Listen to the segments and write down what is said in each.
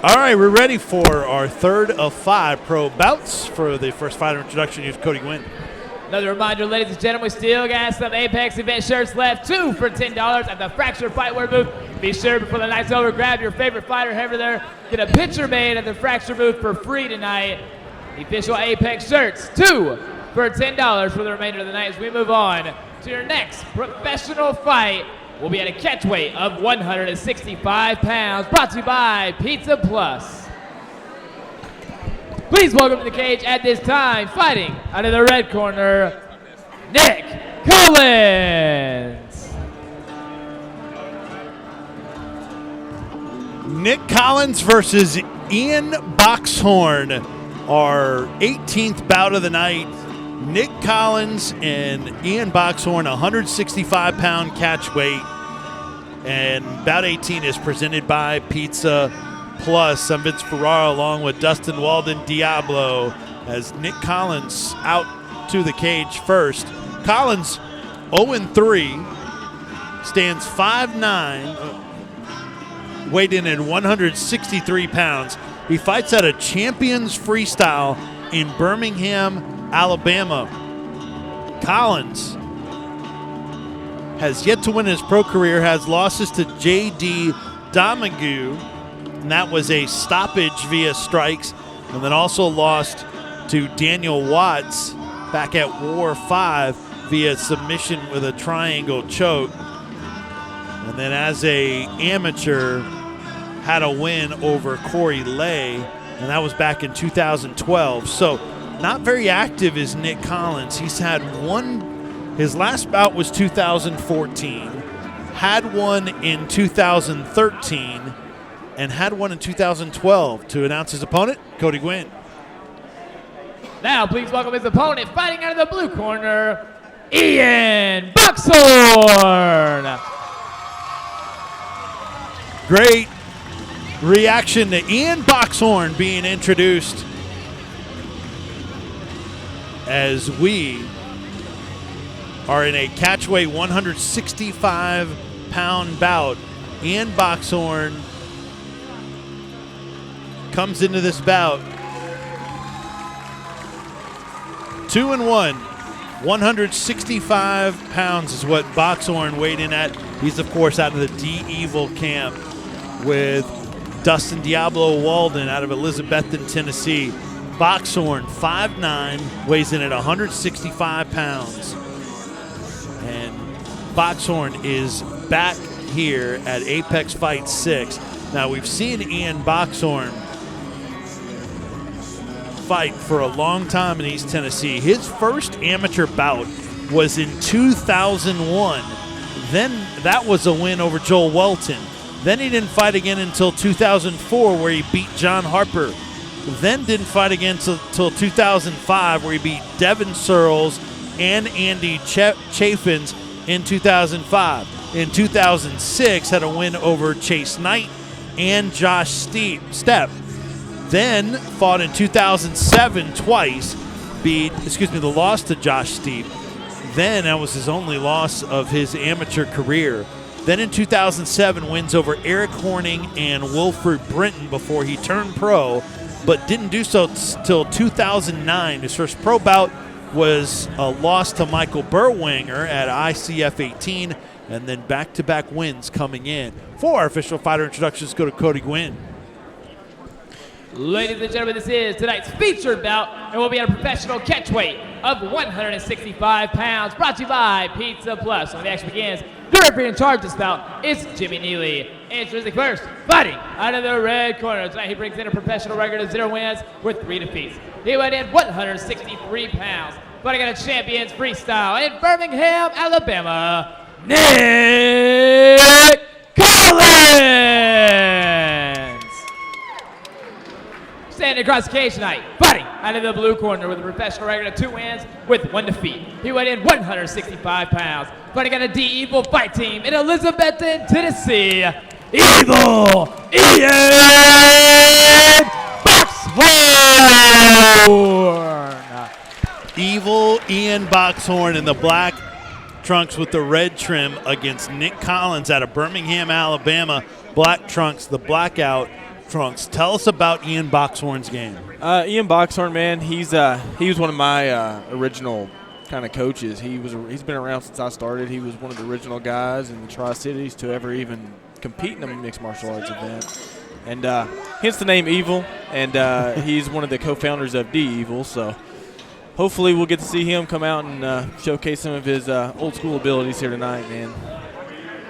All right, we're ready for our third of 5 pro bouts. For the first fighter introduction, here's Cody Gwynn. Another reminder, ladies and gentlemen, we still got some Apex event shirts left, 2 for $10 at the Fracture Fightwear booth. Be sure before the night's over, grab your favorite fighter over there. Get a picture made at the Fracture booth for free tonight. The official Apex shirts, 2 for $10 for the remainder of the night. As we move on to your next professional fight, will be at a catch weight of 165 pounds, brought to you by Pizza Plus. Please welcome to the cage at this time, fighting out of the red corner, Nick Collins. Nick Collins versus Ian Boxhorn, our 18th bout of the night. Nick Collins and Ian Boxhorn, 165-pound catch weight. And bout 18 is presented by Pizza Plus. I'm Vince Ferrara along with Dustin Walden Diablo as Nick Collins out to the cage first. Collins 0-3, stands 5'9", weighed in at 163 pounds. He fights at a Champions Freestyle in Birmingham, Alabama. Collins has yet to win his pro career, has losses to J.D. Domingue, and that was a stoppage via strikes, and then also lost to Daniel Watts back at War 5 via submission with a triangle choke. And then as a amateur, had a win over Corey Lay, and that was back in 2012. So not very active is Nick Collins. He's had one, his last bout was 2014, had one in 2013, and had one in 2012. To announce his opponent, Cody Gwynn. Now please welcome his opponent, fighting out of the blue corner, Ian Boxhorn. Great reaction to Ian Boxhorn being introduced as we are in a catchweight 165-pound bout. Ian Boxhorn comes into this bout 2-1. 165 pounds is what Boxhorn weighed in at. He's, of course, out of the D-Evil camp with Dustin Diablo Walden out of Elizabethton, Tennessee. Boxhorn, 5'9", weighs in at 165 pounds. And Boxhorn is back here at Apex Fight 6. Now, we've seen Ian Boxhorn fight for a long time in East Tennessee. His first amateur bout was in 2001. Then that was a win over Joel Welton. Then he didn't fight again until 2004, where he beat John Harper. Then didn't fight again until 2005, where he beat Devin Searles and Andy Chaffins in 2005. In 2006, had a win over Chase Knight and Josh Stepp. Then fought in 2007 twice, the loss to Josh Stepp. Then that was his only loss of his amateur career. Then in 2007, wins over Eric Horning and Wilfred Brinton before he turned pro, but didn't do so till 2009. His first pro bout was a loss to Michael Berwanger at ICF 18, and then back-to-back wins coming in. For our official fighter introductions, go to Cody Gwynn. Ladies and gentlemen, this is tonight's featured bout, and we'll be at a professional catch weight of 165 pounds, brought to you by Pizza Plus. When the action begins, the referee in charge of this bout is Jimmy Neely. Introducing first, fighting out of the red corner. Tonight he brings in a professional record of 0 wins with 3 defeats. He weighed in 163 pounds, fighting out of Champions Freestyle in Birmingham, Alabama, Nick Collins. Standing across the cage tonight, fighting out of the blue corner with a professional record of 2 wins with 1 defeat. He weighed in 165 pounds, fighting out of D-Evil Fight Team in Elizabethton, Tennessee, Evil Ian Boxhorn. Evil Ian Boxhorn in the black trunks with the red trim against Nick Collins out of Birmingham, Alabama. Black trunks, the blackout Trunks, tell us about Ian Boxhorn's game. Ian Boxhorn, man, he was one of my original kind of coaches. He's been around since I started. He was one of the original guys in the Tri-Cities to ever even compete in a mixed martial arts event. And hence the name Evil, and he's one of the co-founders of D Evil, so hopefully we'll get to see him come out and showcase some of his old school abilities here tonight, man.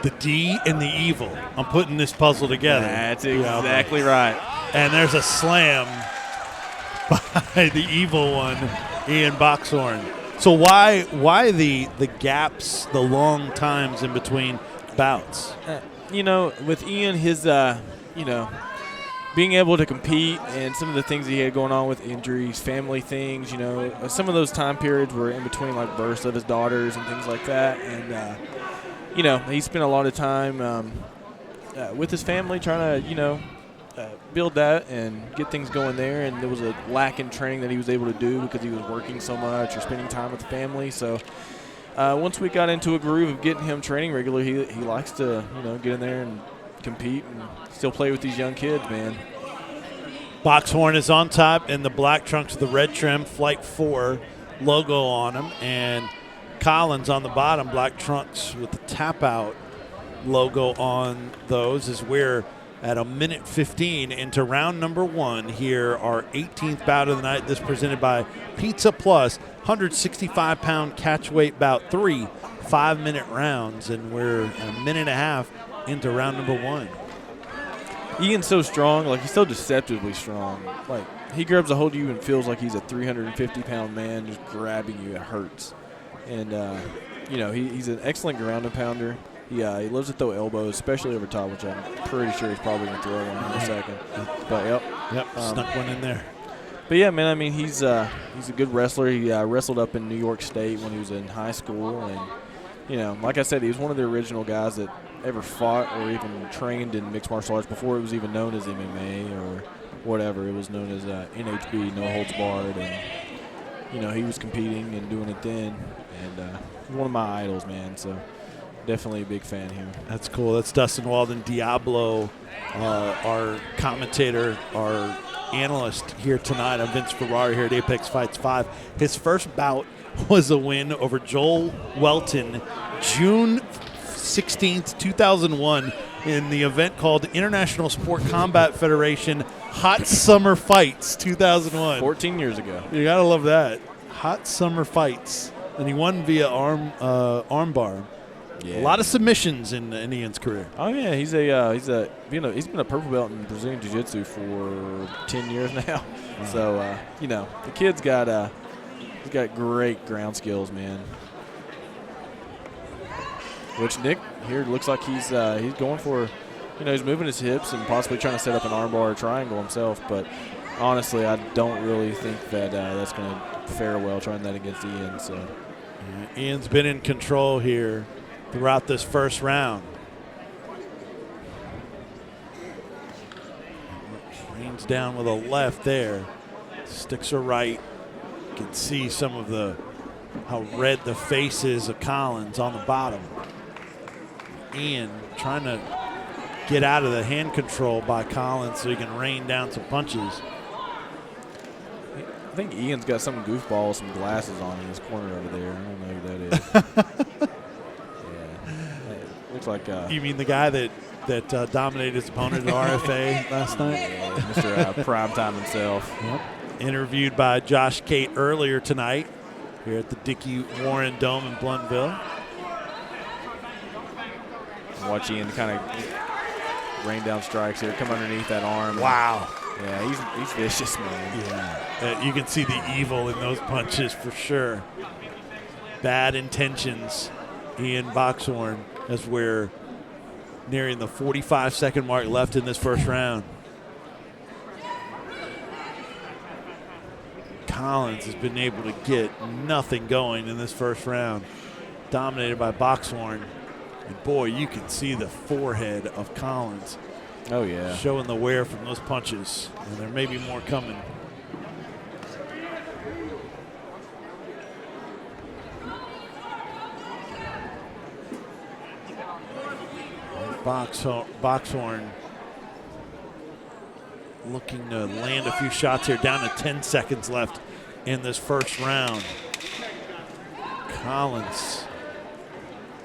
The D and the Evil. I'm putting this puzzle together. That's exactly right. And there's a slam by the evil one, Ian Boxhorn. So why the gaps, the long times in between bouts? With Ian, his being able to compete and some of the things he had going on with injuries, family things, some of those time periods were in between like births of his daughters and things like that. And, he spent a lot of time with his family trying to, build that and get things going there. And there was a lack in training that he was able to do because he was working so much or spending time with the family. So once we got into a groove of getting him training regularly, he likes to, get in there and compete and still play with these young kids, man. Boxhorn is on top in the black trunks with the red trim, Flight 4 logo on him, and Collins on the bottom, black trunks with the tap out logo on those, as we're at a minute 15 into round number 1 here, our 18th bout of the night. This presented by Pizza Plus, 165-pound catch weight bout, 3 5-minute rounds, and we're a minute and a half into round number 1. Ian's so strong, he's so deceptively strong. He grabs a hold of you and feels like he's a 350-pound man just grabbing you. It hurts. And, he's an excellent ground and pounder. He loves to throw elbows, especially over top, which I'm pretty sure he's probably going to throw one in a second. But, yep. Snuck one in there. But, yeah, man, he's a good wrestler. He wrestled up in New York State when he was in high school. And, like I said, he was one of the original guys that ever fought or even trained in mixed martial arts before it was even known as MMA or whatever. It was known as NHB, No Holds Barred. And, he was competing and doing it then. And he's one of my idols, man. So definitely a big fan here. That's cool. That's Dustin Walden Diablo, our commentator, our analyst here tonight. I'm Vince Ferrari here at Apex Fights 5. His first bout was a win over Joel Welton, June 16th, 2001, in the event called International Sport Combat Federation Hot Summer Fights 2001. 14 years ago. You gotta love that. Hot Summer Fights. And he won via arm bar. Yeah. A lot of submissions in Ian's career. Oh yeah, he's been a purple belt in Brazilian Jiu-Jitsu for 10 years now. So the kid's got he's got great ground skills, man. Which Nick here looks like he's going for, he's moving his hips and possibly trying to set up an armbar or triangle himself. But honestly, I don't really think that that's going to fare well trying that against Ian. So Ian's been in control here throughout this first round. Rains down with a left there. Sticks her right. You can see some of how red the face is of Collins on the bottom. Ian trying to get out of the hand control by Collins so he can rain down some punches. I think Ian's got some goofball with some glasses on in his corner over there. I don't know who that is. Yeah. Looks like you mean the guy that dominated his opponent at RFA last night? Yeah, Mr. Primetime himself. Yep. Interviewed by Josh Cate earlier tonight here at the Dickie Warren Dome in Blunteville. Watch Ian kind of rain down strikes here, come underneath that arm. Wow. Yeah, he's vicious, man. Yeah. You can see the evil in those punches for sure. Bad intentions, Ian Boxhorn, as we're nearing the 45-second mark left in this first round. Collins has been able to get nothing going in this first round. Dominated by Boxhorn. And boy, you can see the forehead of Collins. Oh, yeah. Showing the wear from those punches. And there may be more coming. Boxhorn looking to land a few shots here. Down to 10 seconds left in this first round. Collins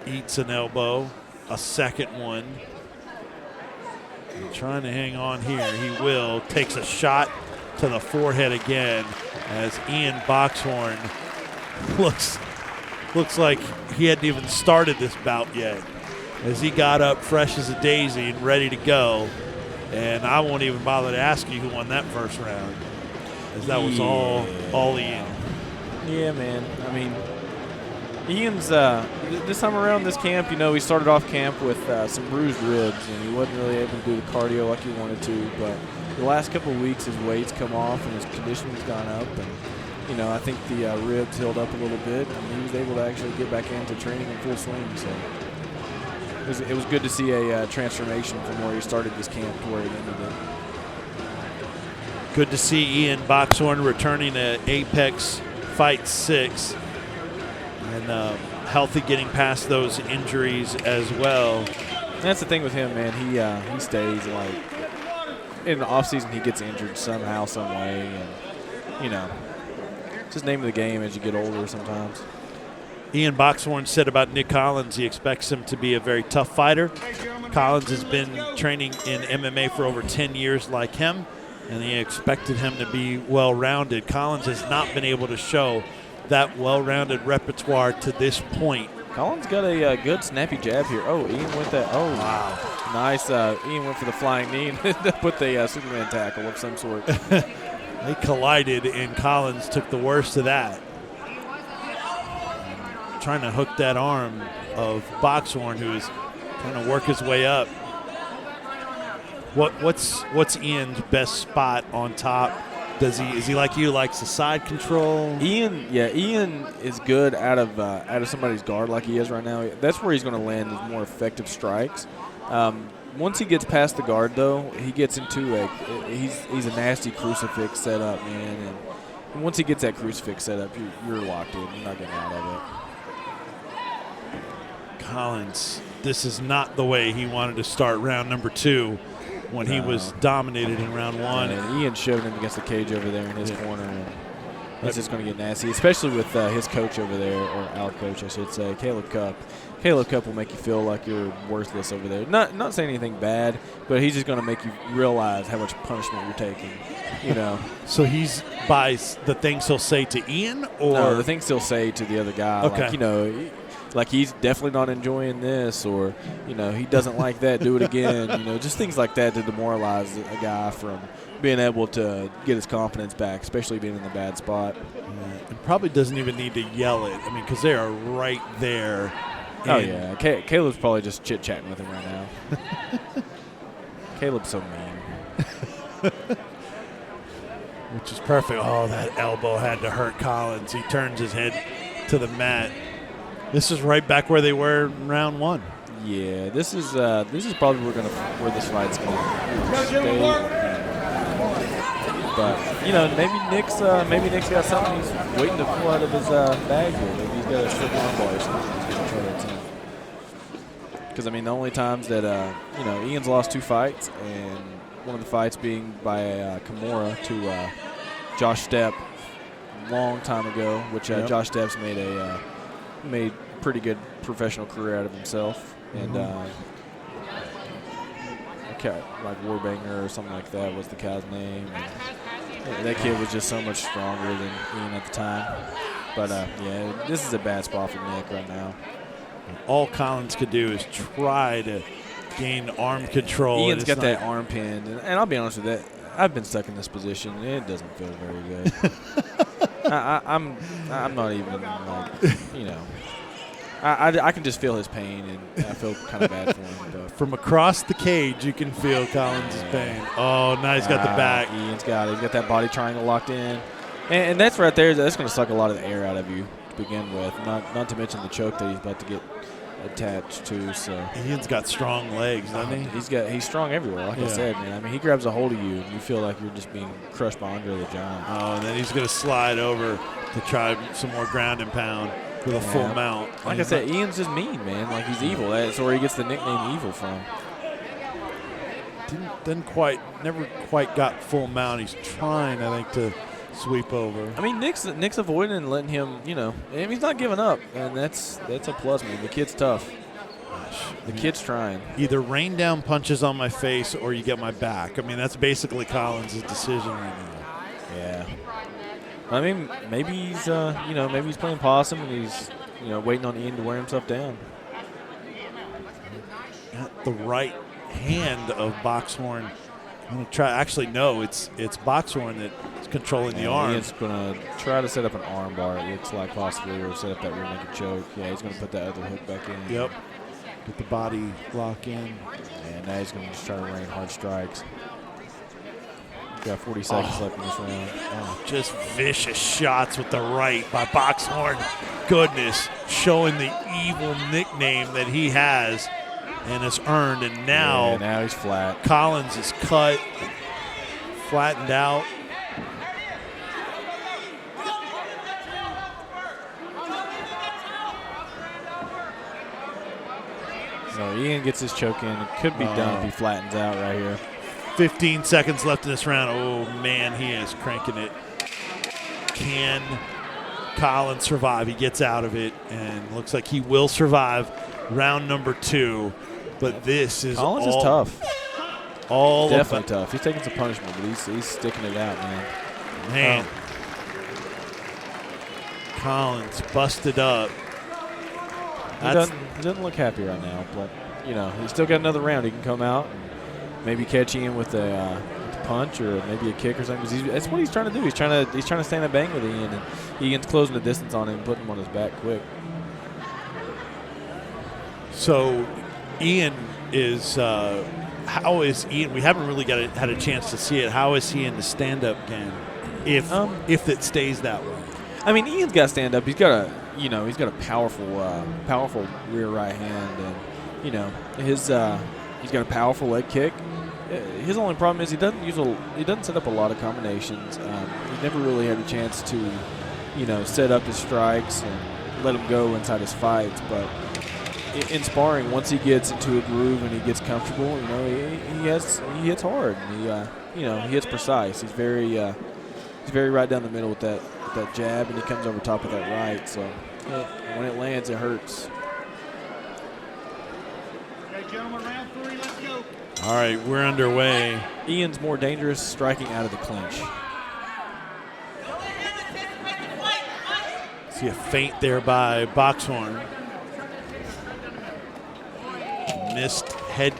eats an elbow, a second one. And trying to hang on here. He will. Takes a shot to the forehead again as Ian Boxhorn looks like he hadn't even started this bout yet, as he got up fresh as a daisy and ready to go. And I won't even bother to ask you who won that first round, as that was all Ian. Yeah, man. I mean, Ian's this time around this camp, he started off camp with some bruised ribs, and he wasn't really able to do the cardio like he wanted to. But the last couple of weeks, his weight's come off and his conditioning's gone up, and I think the ribs healed up a little bit, and he was able to actually get back into training in full swing. So it was good to see a transformation from where he started this camp to where he ended it. Good to see Ian Boxhorn returning to Apex Fight 6 and healthy, getting past those injuries as well. And that's the thing with him, man. He stays, like, in the offseason he gets injured somehow, some way, and it's just name of the game as you get older sometimes. Ian Boxhorn said about Nick Collins he expects him to be a very tough fighter. Collins has been training in MMA for over 10 years like him, and he expected him to be well-rounded. Collins has not been able to show that well-rounded repertoire to this point. Collins got a good snappy jab here. Oh, Ian with that. Oh, wow. Nice. Ian went for the flying knee and put the Superman tackle of some sort. They collided, and Collins took the worst of that. Trying to hook that arm of Boxhorn, who is trying to work his way up. What's Ian's best spot on top? Is he like you, likes the side control? Ian is good out of somebody's guard like he is right now. That's where he's going to land his more effective strikes. Once he gets past the guard, though, he gets into he's a nasty crucifix setup, man. And once he gets that crucifix setup, you're locked in. You're not getting out of it. Collins, this is not the way he wanted to start round number 2 when he was dominated in round 1. And Ian shoved him against the cage over there in his corner. And that's just going to get nasty, especially with his coach over there, or our coach, I should say, Caleb Cupp. Caleb Cupp will make you feel like you're worthless over there. Not saying anything bad, but he's just going to make you realize how much punishment you're taking. So he's by the things he'll say to Ian, or no, the things he'll say to the other guy. Okay. Like, like he's definitely not enjoying this, or he doesn't like that, do it again. Just things like that to demoralize a guy from being able to get his confidence back, especially being in a bad spot. It probably doesn't even need to yell it. I mean, because they are right there. Oh yeah, Caleb's probably just chit chatting with him right now. Caleb's so mean. Which is perfect. Oh, that elbow had to hurt Collins. He turns his head to the mat. This is right back where they were in round 1. Yeah, this is probably where this fight's going to stay. But maybe Nick's got something he's waiting to pull out of his bag here. Maybe he's got a strip arm bar or something. Because the only times that Ian's lost 2 fights, and one of the fights being by Kimura to Josh Stepp a long time ago, which Josh Stepp's made pretty good professional career out of himself, and like Warbanger or something like that was the guy's name. And that kid was just so much stronger than Ian at the time. But this is a bad spot for Nick right now. All Collins could do is try to gain arm control. Ian's got that arm pinned, and I'll be honest with that. I've been stuck in this position, and it doesn't feel very good. I'm not even like, I can just feel his pain, and I feel kind of bad for him. But from across the cage, you can feel Collins' pain. Oh, now he's got the back. Ian's got it. He's got that body triangle locked in, and that's right there. That's going to suck a lot of the air out of you to begin with. Not to mention the choke that he's about to get attached to. So Ian's got strong legs, doesn't he? He's strong everywhere. Like I said, man. He grabs a hold of you, and you feel like you're just being crushed by Andre the Giant. Oh, and then he's going to slide over to try some more ground and pound with a full mount. Like I said, Ian's just mean, man. Like, he's evil. That's where he gets the nickname Evil from. never quite got full mount. He's trying, I think, to sweep over. I mean, Nick's avoiding and letting him, and he's not giving up, and that's a plus. I mean, the kid's tough. The kid's trying. Either rain down punches on my face or you get my back. I mean, that's basically Collins' decision right now. Yeah. I mean, maybe he's, maybe he's playing possum and he's, waiting on Ian to wear himself down. The right hand of Boxhorn. I'm going to try. Actually, no, it's Boxhorn that's controlling the arm. Ian's going to try to set up an arm bar, it looks like, possibly, or set up that rear naked choke. Yeah, he's going to put that other hook back in. Yep. Get the body lock in. And now he's going to just try to rain hard strikes. We've got 40 seconds left in this round. Just vicious shots with the right by Boxhorn. Goodness, showing the evil nickname that he has and has earned. And now he's flat. Collins is cut, flattened out. So Ian gets his choke in. It could be done if he flattens out right here. 15 seconds left in this round. Oh, man, he is cranking it. Can Collins survive? He gets out of it, and looks like he will survive round number 2. But this is Collins is tough. Definitely tough. He's taking some punishment, but he's sticking it out, man. Collins busted up. He doesn't look happy right now, but he's still got another round. He can come out and maybe catch Ian with a punch or maybe a kick or something. 'Cause that's what he's trying to do. He's trying to stand and bang with Ian, and Ian's closing the distance on him, and putting him on his back quick. So, Ian is. How is Ian? We haven't really had a chance to see it. How is he in the stand-up game? If it stays that way. I mean, Ian's got stand up. He's got a powerful rear right hand, and he's got a powerful leg kick. His only problem is he doesn't set up a lot of combinations. He's never really had a chance to, set up his strikes and let him go inside his fights. But in sparring, once he gets into a groove and he gets comfortable, he hits hard. And he hits precise. He's very right down the middle with that jab, and he comes over top of that right. So when it lands, it hurts. Okay, gentlemen, round 3, let's go. All right, we're underway. Ian's more dangerous striking out of the clinch. See a feint there by Boxhorn. Missed head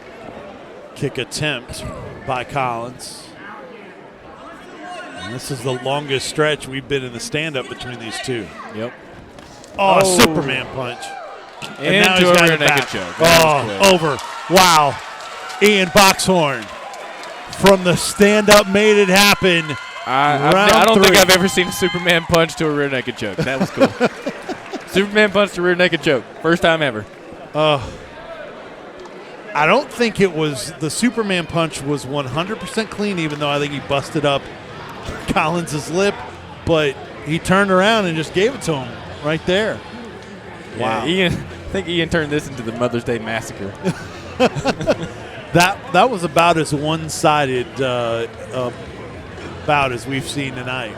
kick attempt by Collins. And this is the longest stretch we've been in the stand-up between these two. Yep. Oh, Superman punch. And now he's got a it naked back. choke. Over. Wow. Ian Boxhorn from the stand-up made it happen. I don't think I've ever seen a Superman punch to a rear naked choke. That was cool. Superman punch to rear naked choke. First time ever. I don't think it was – the Superman punch was 100% clean, even though I think he busted up Collins' lip. But he turned around and just gave it to him right there. Wow. Yeah, I think Ian turned this into the Mother's Day Massacre. That was about as one-sided bout as we've seen tonight.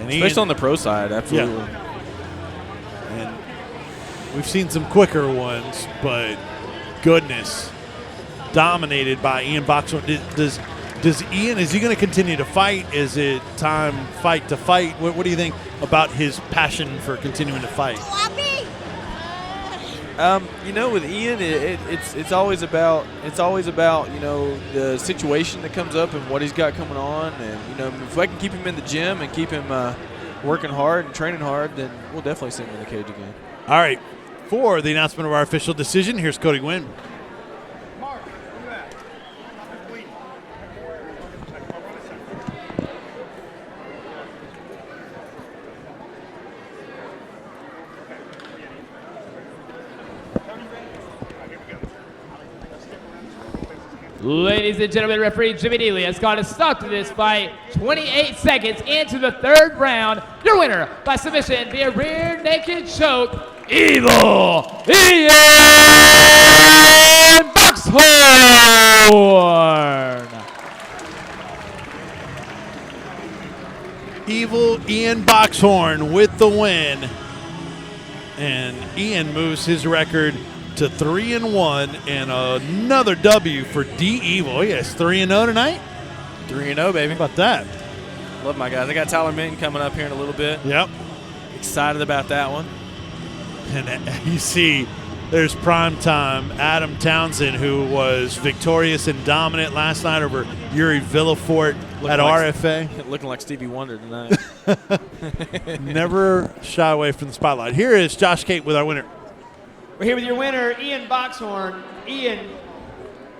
And especially on the pro side, absolutely. Yeah. And we've seen some quicker ones, but goodness, dominated by Ian Boxhorn. Does Ian, is he going to continue to fight? Is it time fight to fight? What do you think about his passion for continuing to fight? With Ian, it's always about the situation that comes up and what he's got coming on, and if I can keep him in the gym and keep him working hard and training hard, then we'll definitely see him in the cage again. All right, for the announcement of our official decision, here's Cody Gwynn. Ladies and gentlemen, referee Jimmy Neely has called a stop to this fight. 28 seconds into the 3rd round. Your winner by submission via rear naked choke, Evil Ian Boxhorn! Boxhorn. Evil Ian Boxhorn with the win. And Ian moves his record to 3-1 and another W for D Evil. He has 3-0 tonight. 3-0, baby. How about that? Love my guys. I got Tyler Minton coming up here in a little bit. Yep. Excited about that one. And you see, there's primetime Adam Townsend, who was victorious and dominant last night over Yuri Villafort at RFA. Looking like Stevie Wonder tonight. Never shy away from the spotlight. Here is Josh Kate with our winner. We're here with your winner, Ian Boxhorn. Ian,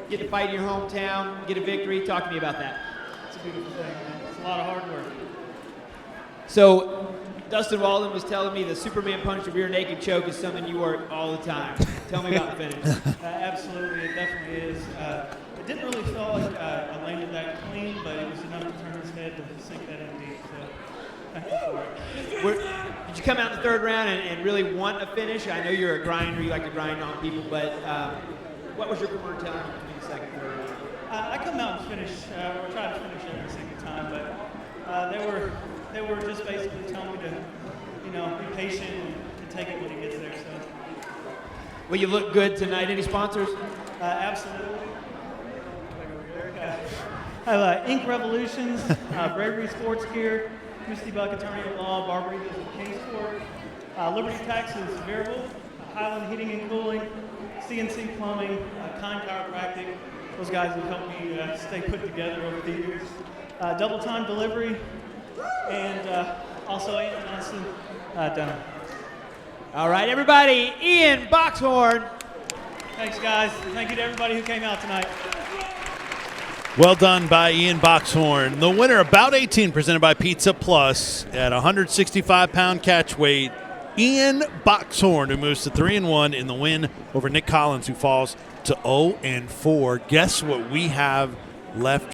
get to fight in your hometown, get a victory. Talk to me about that. It's a beautiful thing, man. It's a lot of hard work. So, Dustin Walden was telling me the Superman punch of rear naked choke is something you work all the time. Tell me about the finish. Absolutely, it definitely is. It didn't really feel like I landed that clean, but it was enough to turn his head to sink that in deep. So, thank you for it. Did you come out in the third round and really want a finish? I know you're a grinder, you like to grind on people, but what was your corner telling you between the second and third round? I come out and finish, or try to finish every single time, but they were just basically telling me to, be patient and take it when it gets there. So. Well, you look good tonight. Any sponsors? Absolutely. I have Ink Revolutions, Bravery Sports Gear, Misty Buck Attorney at Law, Barbary does the case for Liberty Taxes, Variable, Highland Heating and Cooling, CNC Plumbing, Kind Chiropractic. Those guys have helped me stay put together over the years. Double Time Delivery, and also Aunt Johnson Dunham. All right, everybody, Ian Boxhorn. Thanks, guys. Thank you to everybody who came out tonight. Well done by Ian Boxhorn. The winner, Bout 18, presented by Pizza Plus at 165-pound catch weight. Ian Boxhorn, who moves to 3-1 in the win over Nick Collins, who falls to 0-4. Guess what we have left